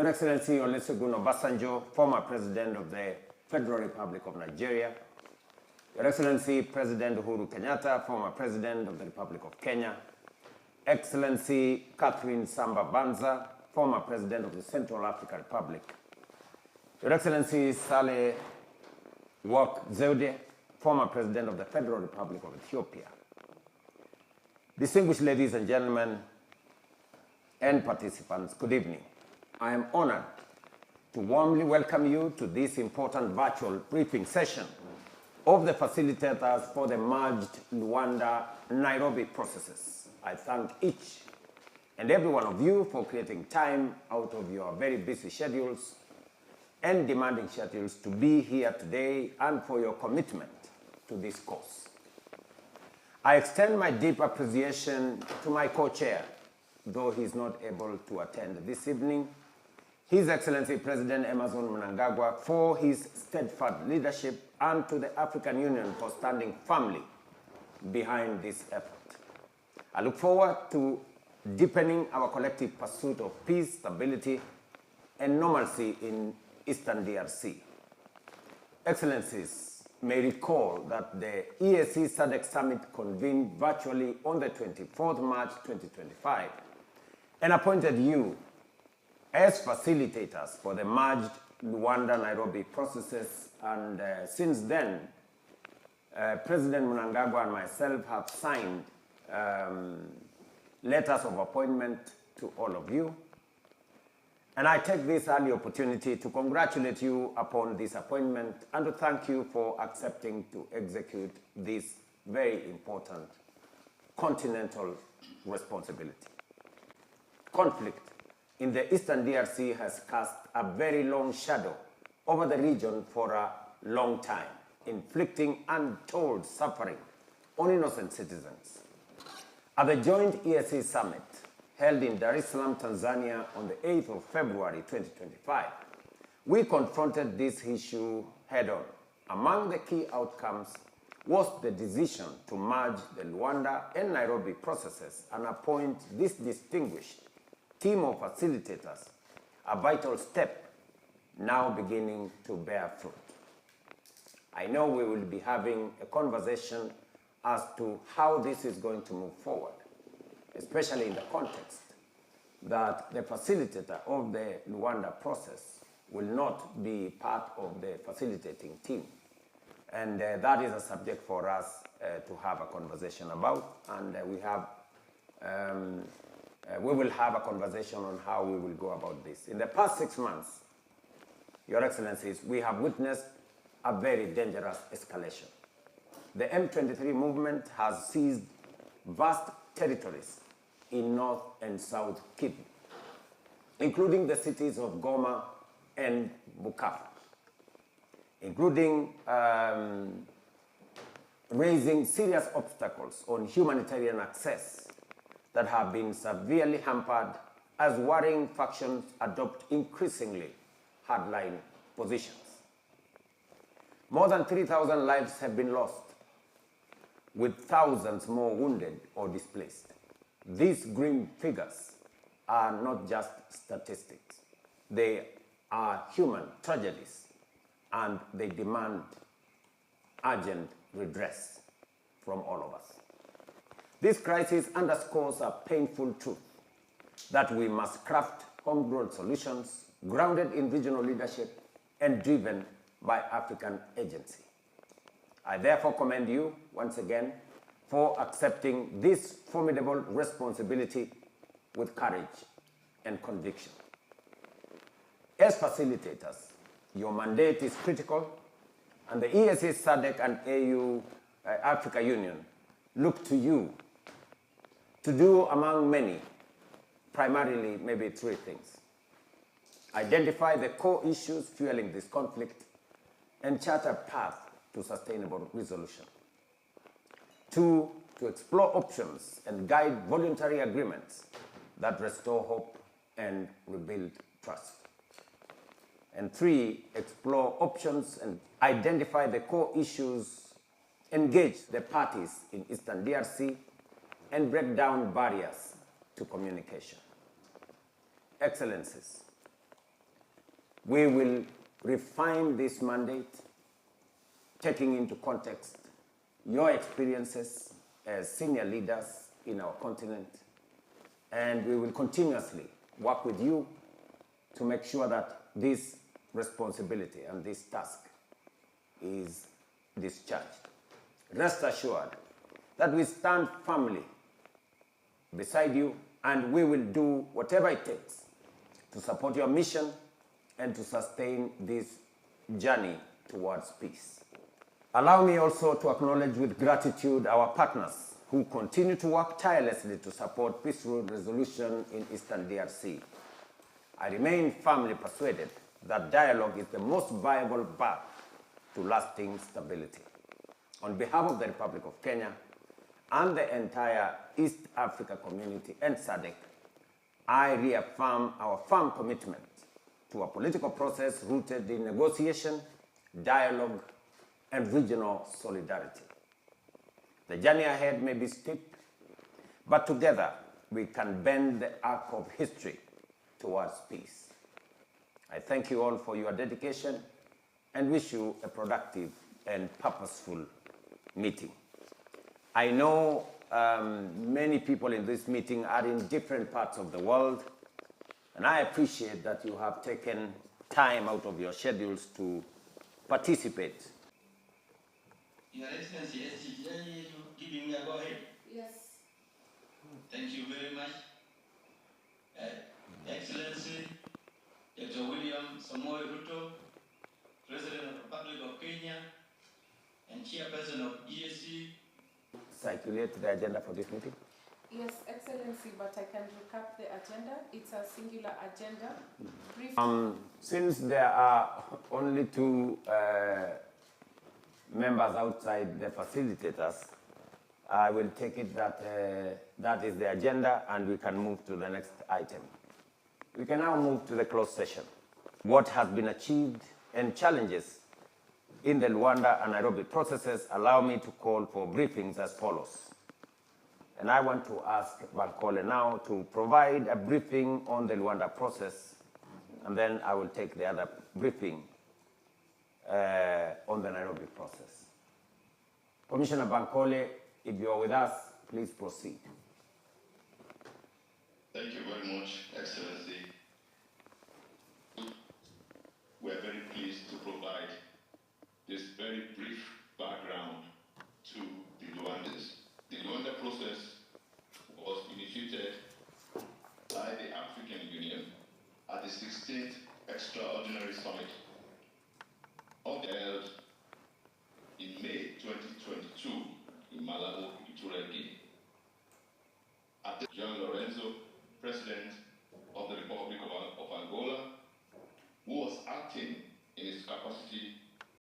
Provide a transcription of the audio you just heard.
Your Excellency Olusegun Obasanjo, former President of the Federal Republic of Nigeria, Your Excellency President UHURU Kenyatta, former President of the Republic of Kenya, Excellency Catherine Samba-Banza, former President of the Central African Republic, Your Excellency Saleh Work Zewde, former President of the Federal Republic of Ethiopia. Distinguished ladies and gentlemen and participants, good evening. I am honored to warmly welcome you to this important virtual briefing session of the facilitators for the merged Luanda-Nairobi processes. I thank each and every one of you for creating time out of your very busy schedules and demanding schedules to be here today and for your commitment to this cause. I extend my deep appreciation to my co-chair, though he is not able to attend this evening, His Excellency President Emmerson Mnangagwa, for his steadfast leadership, and to the African Union for standing firmly behind this effort. I look forward to deepening our collective pursuit of peace, stability, and normalcy in Eastern DRC. Excellencies may recall that the EAC SADC Summit convened virtually on the 24th March 2025 and appointed you as facilitators for the merged Luanda-Nairobi processes, and since then, President Mnangagwa and myself have signed letters of appointment to all of you. And I take this early opportunity to congratulate you upon this appointment and to thank you for accepting to execute this very important continental responsibility. Conflict in the Eastern DRC has cast a very long shadow over the region for a long time, inflicting untold suffering on innocent citizens. At the joint EAC summit held in Dar es Salaam, Tanzania on the 8th of February 2025, we confronted this issue head-on. Among the key outcomes was the decision to merge the Luanda and Nairobi processes and appoint this distinguished team of facilitators, a vital step now beginning to bear fruit. I know we will be having a conversation as to how this is going to move forward, especially in the context that the facilitator of the Luanda process will not be part of the facilitating team. And that is a subject for us to have a conversation about, and we will have a conversation on how we will go about this. In the past 6 months, Your Excellencies, we have witnessed a very dangerous escalation. The M23 movement has seized vast territories in North and South Kivu, including the cities of Goma and Bukavu, including raising serious obstacles on humanitarian access that have been severely hampered as warring factions adopt increasingly hardline positions. More than 3,000 lives have been lost, with thousands more wounded or displaced. These grim figures are not just statistics. They are human tragedies, and they demand urgent redress from all of us. This crisis underscores a painful truth that we must craft homegrown solutions grounded in regional leadership and driven by African agency. I therefore commend you once again for accepting this formidable responsibility with courage and conviction. As facilitators, your mandate is critical, and the EAC, SADC, and AU, Africa Union, look to you to do, among many, primarily maybe 3 things. Identify the core issues fueling this conflict and chart a path to sustainable resolution. 2, to explore options and guide voluntary agreements that restore hope and rebuild trust. And 3, explore options and identify the core issues, engage the parties in Eastern DRC, and break down barriers to communication. Excellencies, We will refine this mandate, taking into context your experiences as senior leaders in our continent, and we will continuously work with you to make sure that this responsibility and this task is discharged. Rest assured that we stand firmly beside you, and we will do whatever it takes to support your mission and to sustain this journey towards peace. Allow me also to acknowledge with gratitude our partners who continue to work tirelessly to support peaceful resolution in Eastern DRC. I remain firmly persuaded that dialogue is the most viable path to lasting stability. On behalf of the Republic of Kenya and the entire East Africa community and SADC, I reaffirm our firm commitment to a political process rooted in negotiation, dialogue, and regional solidarity. The journey ahead may be steep, but together we can bend the arc of history towards peace. I thank you all for your dedication and wish you a productive and purposeful meeting. I know many people in this meeting are in different parts of the world, and I appreciate that you have taken time out of your schedules to participate. Your Excellency, giving me a go ahead? Yes. Thank you very much. Excellency, Dr. William Samoei Ruto, President of the Republic of Kenya, and Chairperson of EAC. Circulate the agenda for this meeting? Yes, Excellency, but I can recap the agenda. It's a singular agenda. Brief. Since there are only two members outside the facilitators, I will take it that that is the agenda and we can move to the next item. We can now move to the closed session. What has been achieved and challenges in the Luanda and Nairobi processes allow me to call for briefings as follows. And I want to ask Bankole now to provide a briefing on the Luanda process, and then I will take the other briefing on the Nairobi process. Commissioner Bankole, if you are with us, please proceed. Thank you very much, Excellency. We are very pleased to provide this very brief background to the Luandans. The Luanda process was initiated by the African Union at the 16th Extraordinary Summit held in May 2022 in Malabo, Equatorial Guinea. At the John Lorenzo, President of the Republic